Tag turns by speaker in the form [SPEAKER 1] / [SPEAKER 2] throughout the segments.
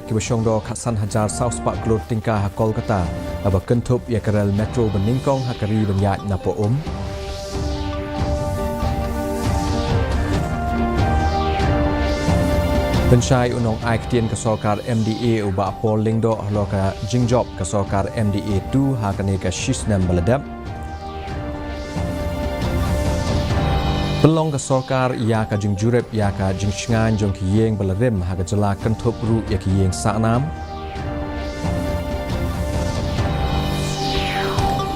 [SPEAKER 1] Kibashongdo Khasan Hajar South Park Klot Tingka ha Kolkata aba kentup ya kerel metro beningkong hakari banyat napo Pensyai unong aiktian kesokar MDA uba apol lingdo loka jingjob kesokar MDA 2 hakane ka shisnam beledap Pelong kesokar ia ka jingjurep ia ka jingsngan jong kiyeng belerem haga jela kentup ru ya kiyeng saknam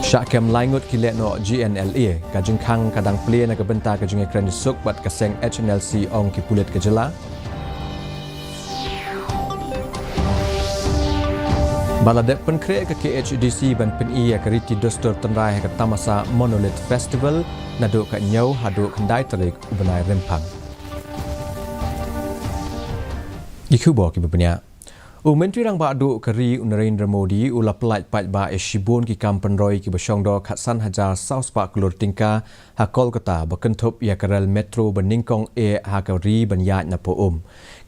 [SPEAKER 1] Syakem laingut kilet no GNLA ka jingkang kadang play na kebenta ka jinge kren suk bat kaseng HNLC ong ki pulit ke jela Baladep penkreat ke KHDC ban peni ya keriti dostor tenrai ke Tamasa Monolith Festival naduk ke nyau haduk kendai terik ubenai rempang. Ikubo ki bepenya. Menteri rang ba aduk keri Narendra Modi ula pelaj paj ba esibun ki kampen roi ki Bashongdo Khasan Hajar South Park Klor Tingka ha Kolkata bakentup ya kerel metro beningkong ha ka ri banyat na po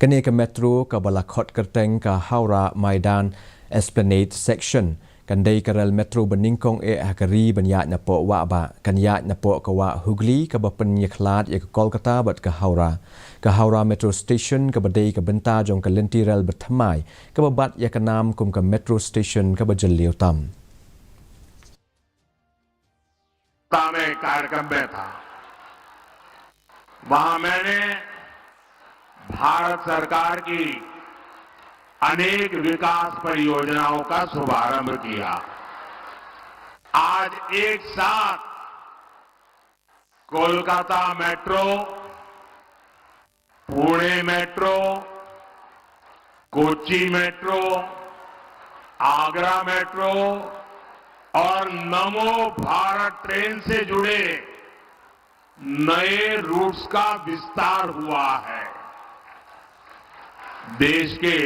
[SPEAKER 1] Kene ke metro ka balakot kerteng ka Haura Maidan Esplanade section kandai kerel metro beningkong hakari banyat na po wa ba kanyat na po ka wa Hugli ka bapen yaklat ya ka Kolkata bat ka Haura metro station ka badai ka benta jong ka lenti rel berthamai ka babat ya ka nam kum ka metro station ka bajaliu tam
[SPEAKER 2] में कार्यक्रम में था वहां मैंने भारत सरकार की अनेक विकास परियोजनाओं का शुभारंभ किया आज एक साथ कोलकाता मेट्रो पुणे मेट्रो कोच्चि मेट्रो आगरा मेट्रो और नमो भारत ट्रेन से जुड़े नए रूट्स का विस्तार हुआ है देश के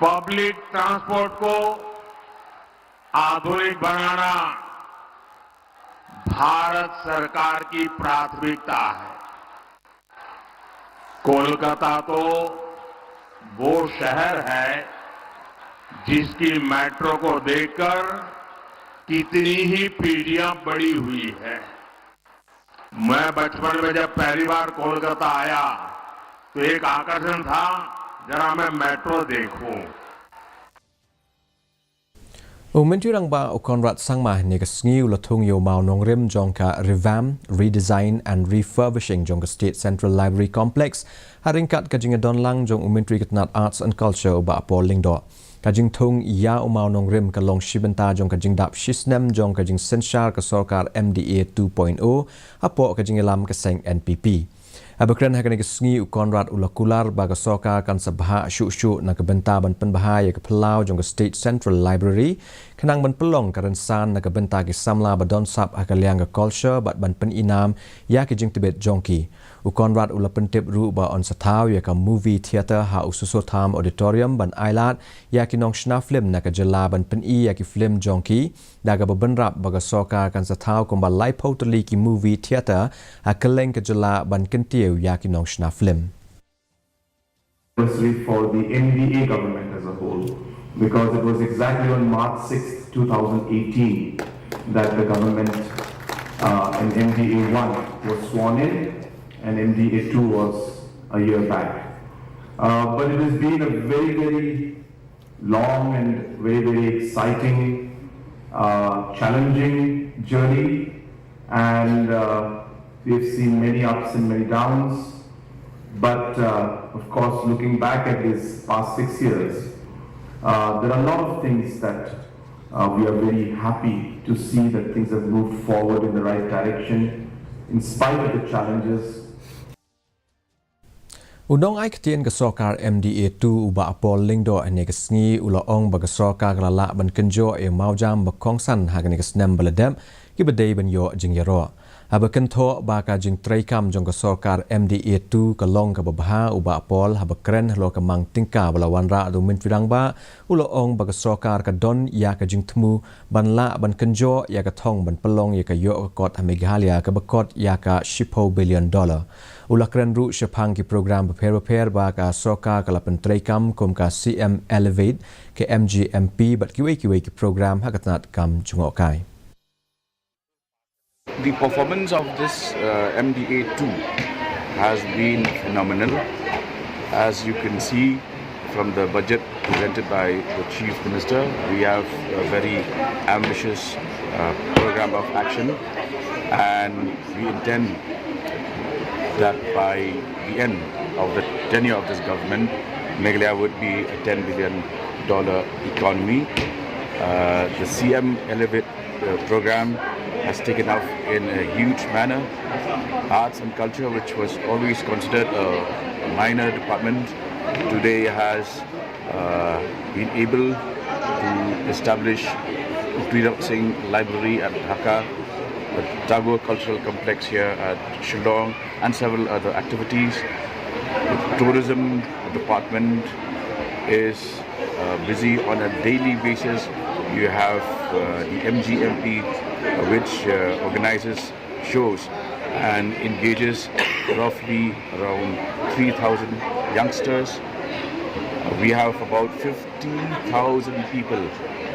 [SPEAKER 2] पब्लिक ट्रांसपोर्ट को आधुनिक बनाना भारत सरकार की प्राथमिकता है कोलकाता तो वो शहर है जिसकी मेट्रो को देखकर कितनी ही पीढ़ियां बड़ी हुई है मैं बचपन में जब पहली बार कोलकाता आया तो एक आकर्षण था जरा मैं मेट्रो देखूं
[SPEAKER 1] Menteri rang ba Konrad Sangmah ni ka sngiu lathung yo mau nongrem jong ka revamp, redesign and refurbishing jong ka State Central Library Complex haringkat ka jinga donlang jong Menteri Ketnat Arts and Culture ba Paul Lingdo kajing thung ya umau nongrem ka long shibenta jong kajing dap shisnem jong kajing senshar ka sorkar MDA 2.0 apo kajing lam ka seng NPP Abakran hakan ke sngi Konrad ulakular baga soka kan sabha syu na kebenta ban penbahaya ke pelau jong ke State Central Library kenang ban pelong karensan na kebenta ke samla badon sap hakaliang ke culture bat ban peninam ya ke jing tibet jongki Konrad ula pentip ru ba on satau ya ka movie theater ha ususo tham auditorium ban ailat ya ki nong shna film na ka jela ban peni ya ki film jongki daga bebenrap baga soka kan satau komba live totally ki movie theater hakaleng ke jela ban kentiu ya ki nong shna film
[SPEAKER 3] for the MDA government as a whole because it was exactly on March 6th 2018 that the government and MDA 1 was sworn in and MDA 2 was a year back. But it has been a very, very long and very, very exciting, challenging journey, and we have seen many ups and many downs. But of course, looking back at these past 6 years, there are a lot of things that we are very happy to see that things have moved forward in the right direction in spite of the challenges.
[SPEAKER 1] Unong ai ketien ke sokar MDA 2 uba apol lingdo ane ke sngi ula ong baga sokar lala ban kenjo e maujam bakongsan hagane ke snam baladam ki bedai ban yo jingyaro Habakan tho baka jing traikam jong ka sorkar MDA2 ka long ka babaha uba pol habakren lo ka mang tingka balawan ra do min firang ba ulo ong baga sorkar ka don ya ka jing tmu ban la ban kenjo ya ka thong ban pelong ya ka yo ka kot Meghalaya ka bakot ya ka $10 billion. Ulakren ru shapang ki program repair ba ka sorkar ka lapan traikam kum ka CM Elevate ke MGMP bat kiwe ki program hakatnat kam jungokai.
[SPEAKER 4] The performance of this MDA2 has been phenomenal. As you can see from the budget presented by the Chief Minister, we have a very ambitious program of action, and we intend that by the end of the tenure of this government, Meghalaya would be a $10 billion economy. The CM Elevate program has taken off in a huge manner. Arts and culture, which was always considered a minor department, today has been able to establish Refurbishing library at Dhaka, the Tagore Cultural Complex here at Shillong, and several other activities. The tourism department is busy on a daily basis. You have the MGMP, which organizes shows and engages roughly around 3,000 youngsters. We have about 15,000 people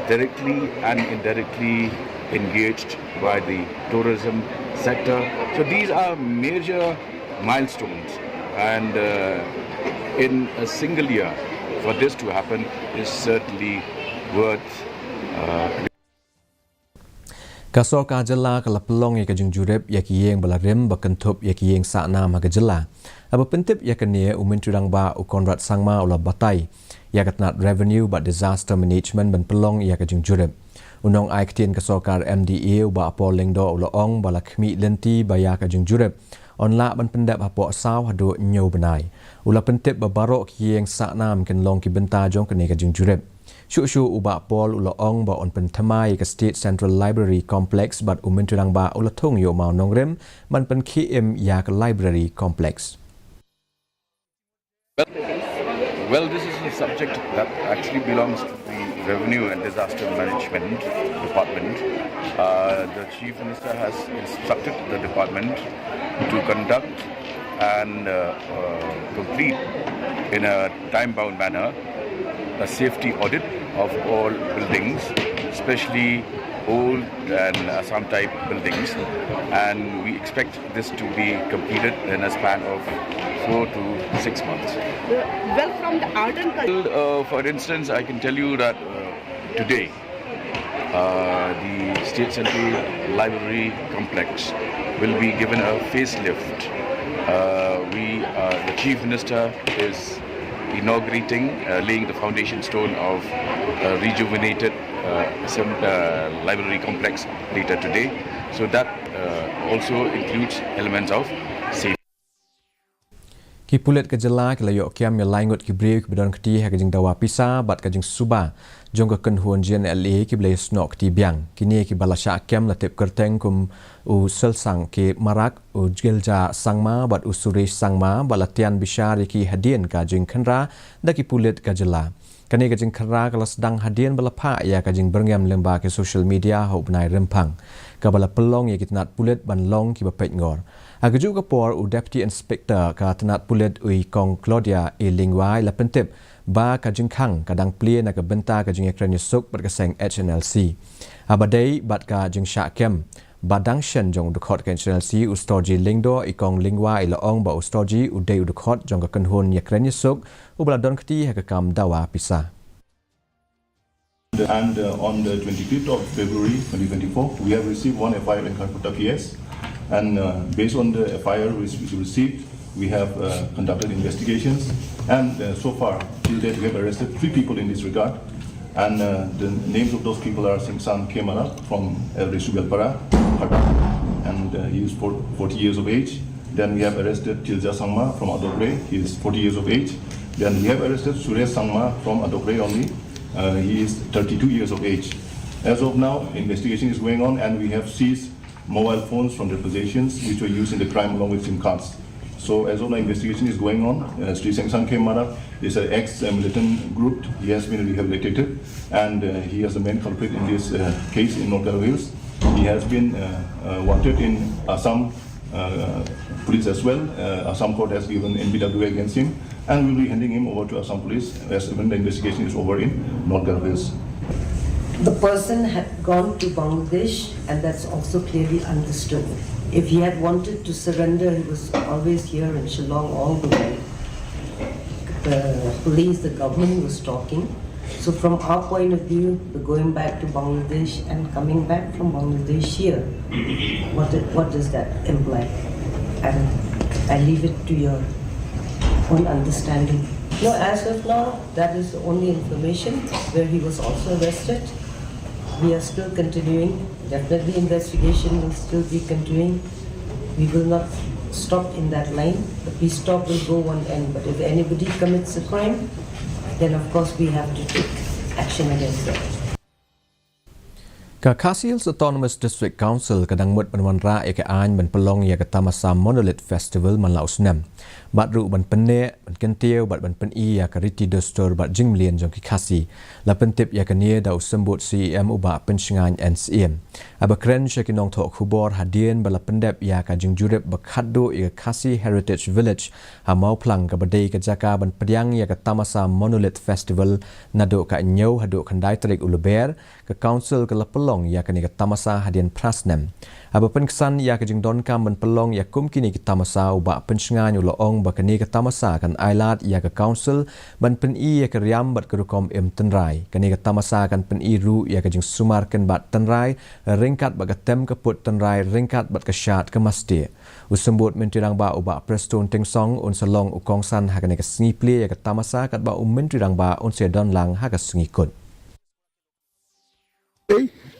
[SPEAKER 4] directly and indirectly engaged by the tourism sector. So these are major milestones, and in a single year for this to happen is certainly worth
[SPEAKER 1] Kasor ka jela kala pelong ya kajung jurep ya kiyeng balarem bakentup ya kiyeng sa nam ha jela. Aba pentip ya kene umin turang ba ukonrat sangma ula batai ya katnat revenue but disaster management ban pelong ya kajung jurep. Unong ai ktien kasokar MDA ba apol lengdo ula ong bala khmi lenti ba ya kajung jurep. Onla ban pendap hapo saw hado nyo benai. Ula pentip ba barok kiyeng sa nam ken long ki benta jong kene kajung jurep. Shu uba pol ula ong ba on pentamai ke State Central Library Complex bat umin turang ba ula thong yo mau nongrem man pen KM ya ke Library Complex.
[SPEAKER 4] Well, this is a subject that actually belongs to the Revenue and Disaster Management Department. The Chief Minister has instructed the department to conduct and complete in a time-bound manner a safety audit of all buildings, especially old and Assam type buildings, and we expect this to be completed in a span of 4 to 6 months.
[SPEAKER 5] Well, from the art and culture.
[SPEAKER 4] For instance, I can tell you that today the State Central Library Complex will be given a facelift. The Chief Minister is inaugurating, laying the foundation stone of a rejuvenated library complex later today. So that also includes elements of safety.
[SPEAKER 1] Ki pulet ke jela ke layo kiam ya laingot ki breu ki bedon kti ha kajing dawa pisa bat kajing suba jong ka kenhuan JNLA ki blai snok ti biang kini ki balasha kiam la tep kerteng kum u selsang ki marak u gelja sangma bat u suresh sangma balatian bishar ki hadien kajing khanra da ki pulet ke jela kani kajing khanra kalas dang hadien balapha ya kajing berngam lemba ke social media ho benai rempang ka bala pelong ya kitnat pulet ban long ki bapet ngor Agaju kapor u Deputy Inspector ka tenat pulet ui kong Claudia e lingwai la pentip ba kajing khang kadang plie na ka benta kajing ekran yusuk bat kaseng HNLC. Abadai bat ka jing syakem badang shen jong dukot ka HNLC u storji lingdo i kong lingwai la ong ba u storji u dei u dukot jong ka kenhun ekran yusuk u bala don kti ha ka kam dawa pisah.
[SPEAKER 6] And on the 25th of February 2024, we have received one FIR in Calcutta PS. And based on the FIR which we received, we have conducted investigations. And so far, till date, we have arrested 3 people in this regard. And the names of those people are Singsan Kemara from Refurbishing, and he is 40 years of age. Then we have arrested Tilja Sangma from Adokre, he is 40 years of age. Then we have arrested Suresh Sangma from Adokre only, he is 32 years of age. As of now, investigation is going on and we have seized mobile phones from their possessions, which were used in the crime along with SIM cards. So as of now, investigation is going on. Sri Sengsang Mara is an ex-militant group. He has been rehabilitated, and he is the main culprit in this case in North Wales. He has been wanted in Assam police as well. Assam court has given NBWA against him, and will be handing him over to Assam police as when the investigation is over in North Wales.
[SPEAKER 7] The person had gone to Bangladesh, and that's also clearly understood. If he had wanted to surrender, he was always here in Shillong all the way. The police, the government was talking. So from our point of view, the going back to Bangladesh and coming back from Bangladesh here, what does that imply? And I leave it to your own understanding. No, as of now, that is the only information where he was also arrested. We are still continuing. Definitely investigation will still be continuing. We will not stop in that line. The peace talk will go one end. But if anybody commits a crime, then of course we have to take action against them.
[SPEAKER 1] Khasi Autonomous District Council kadang mut ban ra ya ke an ban pelong ya ke Tamasa Monolith Festival man lau senam. Bat ru ban pene ban kentio bat ban pen I ya ke riti dostor bat jing mlian jong ki Khasi. La pentip ya ke nia da usembut CEM uba pensingan NCM. Aba kren syakinong tok khubor hadien bala pendep ya ka jing jurep bakhado ya Khasi Heritage Village ha mau plang ke badai ke jaka ban pediang ya ke Tamasa Monolith Festival nado ka nyau hado khandai terik uluber ke council ke la pelong ya kini ke Tamasa hadian prasnem. Aba penkesan ya ke jing don kam ban pelong ya kum kini ke Tamasa uba pensingan uloong ba kini ke Tamasa kan ailat ya ke council ban pen I ya ke riam bat ke rukom em tenrai. Kini ke Tamasa kan pen I ru ya ke jing sumar kan bat tenrai ringkat bat ke tem ke put tenrai ringkat bat ke syat ke masjid. Usembut mentirang ba uba preston tengsong un selong ukongsan ha kini ke sngiple ya ke Tamasa kat ba mentirang ba un se don lang ha ke sngi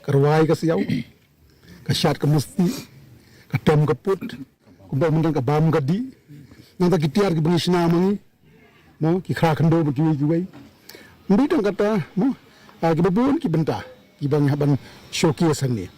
[SPEAKER 8] Kerwai ke siau, kasyat ke mesti, katem ke put, kumpul menang ke bam ke di, nanti kitiar ke bengi senamang, mo ki kra kendo berjuai-juai, mbidang kata, mo, ki babun ki bentah, ki bang haban showcase ni.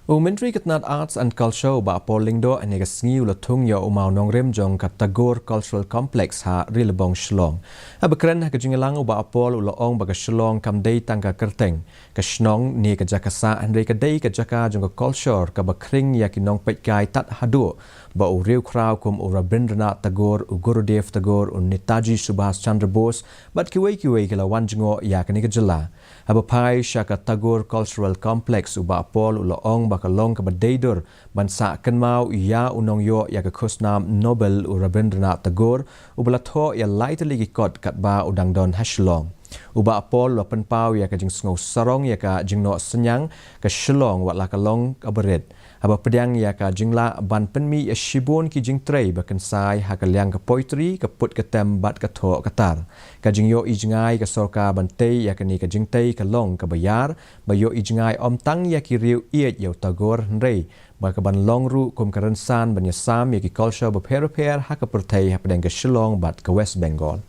[SPEAKER 1] Menteri Ketnat Arts and Culture ba Polingdo ane ke sngiu la tung ya umau nongrem jong kat Tagore Cultural Complex ha rilebong Shillong. Ha bekren ha ke jingelang uba apol uloong ba ke Shillong kam dei tangka kerteng. Ke Shnong ni ke jakasa andre ke dei ke jaka jong ke culture ka bakring ya kinong petkai tat hadu ba u riu krau kum u Rabindranath Tagore u Gurudev Tagore u Netaji Subhas Chandra Bose bat kiwei ke la wanjingo ya ke ni ke jela. Ha bepai syaka Tagore Cultural Complex uba apol uloong bakalong kabadaidur bansa kenmau ya unong yo ya ke khusnam Nobel u Rabindranath Tagore u balatho ya laitali ki kot kat ba udang don Hashlong uba apol lo penpau ya ke jing sngo sarong ya ka jingno senyang ke Shillong wat la kalong kaberit aba pedang ya ka jingla ban penmi ya shibon ki jing trei bakan sai ha ka liang ke poetry ke put ke tem bat ke tho katar ka jing yo ijngai ke sorka bantei ya ke ni ke jing tei ke long ke bayar ba yo ijngai om tang ya ki riu iet yo Tagore rei ba ka ban long ru kum karensan ban ya sam ya ki culture ba per ha ka pertai ha pedang ke Shillong bat ke West Bengal.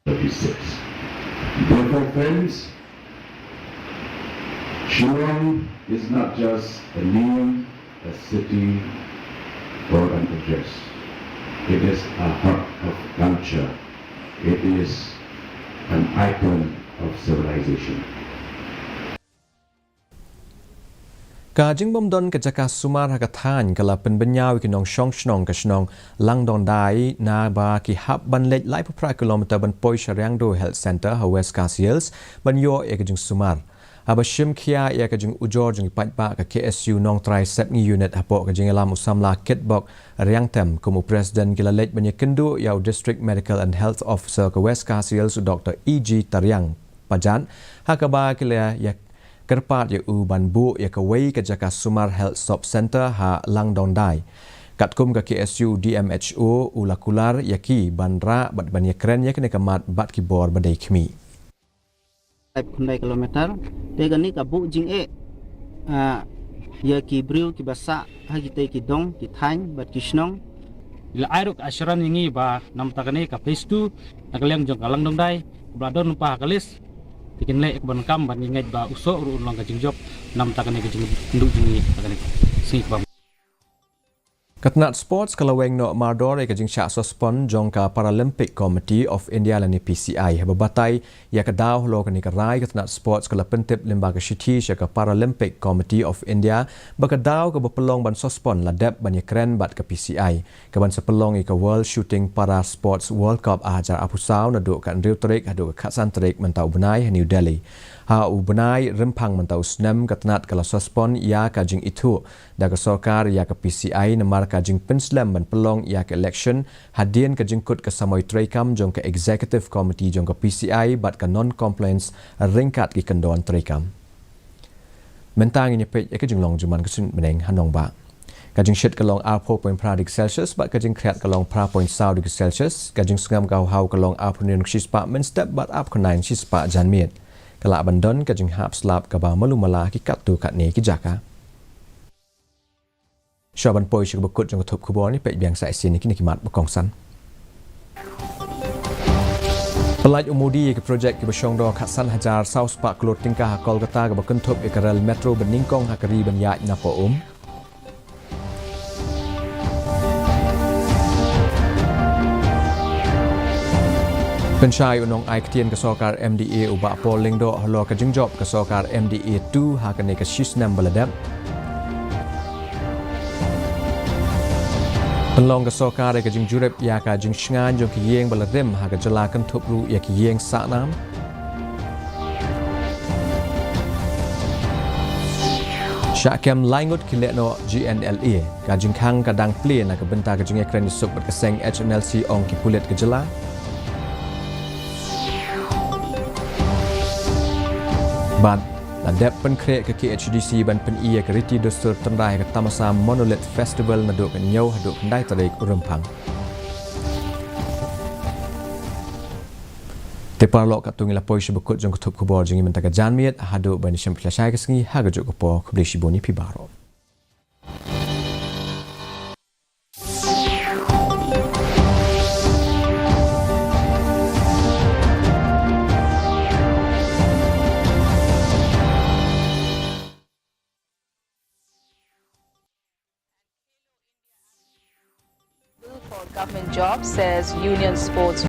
[SPEAKER 9] 36. Therefore, friends, Shillong is not just a name, a city, or an address. It is a hub of culture. It is an icon of civilization.
[SPEAKER 1] Ka jingbom don ke jaka sumar ha ka than kala penbenyau ki nong shong shnong ka shnong lang don dai na ba ki hab ban lej lai pra kilometer ban poi sharyang do health center ha West Khasiels ban yo e ka jing sumar aba shim khia ya ka jing ujor jing pat ba ka KSU nong trai set ni unit ha po ka jing alam usamla kitbok riang tem kumu president kila lej ban ye kendu ya district medical and health officer ka West Khasiels Dr. EG Taryang Pajan ha ka ba kila ya kerpat ya u ban bu ya ka wei ka jaka sumar health stop center ha lang dong dai katkum ka KSU DMHO ulakular ya ki bandra bat ban ya kren ya kene kamat bat ki bor badai khmi
[SPEAKER 10] 500 kilometer te gani ka bu jing e ya ki briu ki basa ha ki te ki dong ki thain bat ki shnong
[SPEAKER 11] ila airuk asran ngi ba nam takane ka phase 2 nakaliang jong kalang dong dai bladon pa kalis tikin le bon kam ban ngai ba usok ru long ka jing job nam ta kan ke jing ndu jing ta kan sing ba
[SPEAKER 1] Katnat sports kalaweng no mardor ke jing sha suspend jongka Paralympic Committee of India lani PCI hababatai ya ka daw lo ka ni ka rai katnat sports kala pentip lembaga shiti sha ka Paralympic Committee of India baka daw ka bapelong ban suspend la dep ban kren bat ka PCI ka ban sepelong ka World Shooting Para Sports World Cup ajar apusau na do kan riu tarik hadu ka khatsan tarik mentau benai New Delhi ha ubnai rempang mentau snem katnat kala suspend ya ka jing itu daga sarkar ya ka PCI namar ka jing penslam ban pelong ya ka election hadian ka jingkut ka samoi trekam jong ka executive committee jong ka PCI bat ka non compliance ringkat ki kendon trekam mentang ini pe ka jing long juman ka sun meneng hanong ba ka jing shit ka long a 4.5 celsius bat ka jing khret ka long 5.0 celsius ka jing sngam ka hau ka long a punin shis pa men step bat up ka 9 shis pa janmiet kala bandon ka jing hap slap ka ba malumala ki kat tu kat ne ki jaka Shaban poi shi bakut jong thup khubor ni pe biang sai sin ni kini kimat bakong san Pelaj umudi ke projek ke Bashong do Khatsan Hajar South Park Klot tingkah Kolkata ke bakun thup ikarel metro beningkong hakari ben ya na po Pensyai unong ai ketien ke sokar MDA ubak polling do halo ke jingjob ke sokar MDA 2 hakane ke shisnam baladap Penlong ke sokar ke jing jurep ya ka jing shngan jong ke yeng baladem ha ke jelakan thupru ya ke yeng saknam Syakem laingut kilekno GNLA ka jing khang kadang play na ke benta ke jing ekran sup ke seng HNLC ong ki pulet ke jela Ban la dep pen krek ke KHDC ban pen iya ke riti dostur tendai ke Tamasa Monolith Festival na duk nyau haduk ndai tarik urempang Tepar lok kat tungi la poi shibukut jong kutup kubor jingi mentaka janmiet haduk ban syempila syai kesengi hagajuk kepo kubli shiboni pibaro
[SPEAKER 5] For government jobs, says Union Sports